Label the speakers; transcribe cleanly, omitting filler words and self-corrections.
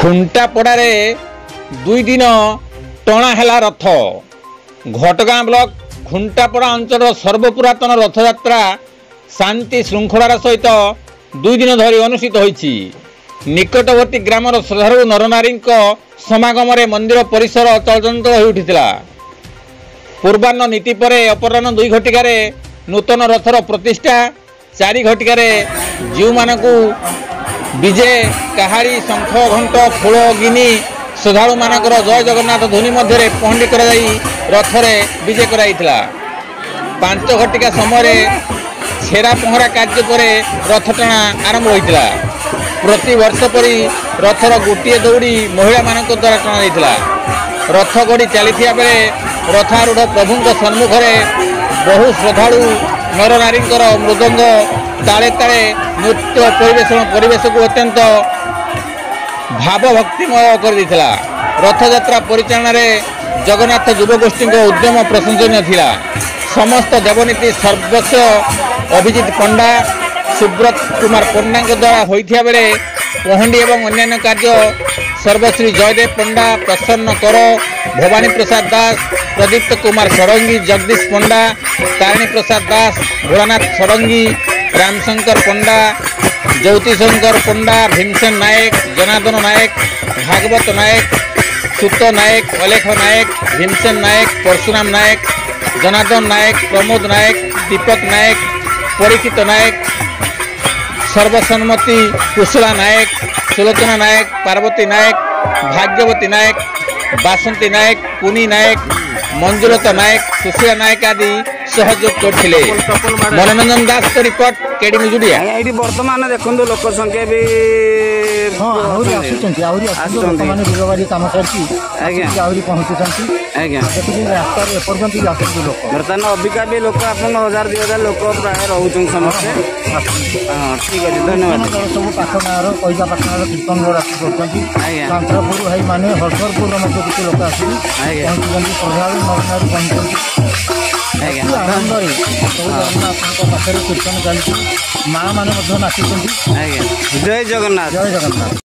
Speaker 1: खुंटापड़े 2 दिन टणा है रथ। घटगाँ ब्लॉक खुंटापड़ा अंचल सर्वपुरातन रथयात्रा शांति श्रृंखलार सहित 2 दिन धरी अनुष्ठित होईछि। निकटवर्ती ग्रामर श्रद्धालु नरनारी समागम मंदिर परिसर चलचंचल हो उठिथिला। पूर्वाह्न नीति पर अपराह्न 2 घटिकार नूतन रथर प्रतिष्ठा, 4 घटिकार जीव मानकु विजे काहाड़ी शंख घंट फूल गिनी श्रद्धालु मानकर जय जगन्नाथ ध्वनि मध्य पहंडी कर रथरे विजे कराइथिला। 5 घटिका समय छेरा पहरा कार्य पर रथ टଣା आरंभ होइथिला। प्रति वर्ष परी रथर गोटे दौड़ी महिला मानक द्वारा टଣା जाइथिला। रथ गड़ी चलीथिया बेले रथारूढ़ प्रभुଙ୍କ सम्मुखरे बहु श्रद्धालु नरनारी मृदंग ताले ताले नृत्य परिवेश को अत्यंत भावभक्तिमय कर देथिला। रथयात्रा परिचालन जगन्नाथ युवगोष्ठी उद्यम प्रशंसनीय थिला। समस्त देवनीति सर्वस्व अभिजित पंडा सुब्रत कुमार पंडा द्वारा होइथिया बेले पहंडी एवं अन्य कार्य सर्वश्री जयदेव पंडा, प्रसन्न कर, भवानी प्रसाद दास, प्रदीप्त कुमार षडंगी, जगदीश पंडा, तारिणी प्रसाद दास, भोलानाथ षडंगी, रामशंकर पंडा, ज्योतिशंकर पंडा, भीमसेन नायक, जनार्दन नायक, भागवत नायक, सुत नायक, अलेख नायक, भीमसेन नायक, परशुराम नायक, जनार्दन नायक, प्रमोद नायक, दीपक नायक, परीक्षित नायक, सर्वसम्मति कुशला नायक, सुलोचना नायक, पार्वती नायक, भाग्यवती नायक, बासंती नायक, पुनी नायक, मंजुलता नायक, सुशीला नायक आदि सहयोग करथिले। मनोरंजन दास को रिपोर्ट केडी न्यूज।
Speaker 2: वर्तमान देखो लोक संख्या भी बर्तमान अबिका भी लोक आप 1000 2000 लोक प्राय रोचन समस्ते। हाँ ठीक है, धन्यवाद।
Speaker 3: सब पाख गाँव पैसा पाखर कीर्तन सांतपुर भाई मैंने हरसरपुर किसी लोक आसी श्रद्धालु नरनारी पहुंचती आनंद पाखे कीर्तन चलती। माँ मैंने नाचुं।
Speaker 2: जय जगन्नाथ।
Speaker 3: जय जगन्नाथ।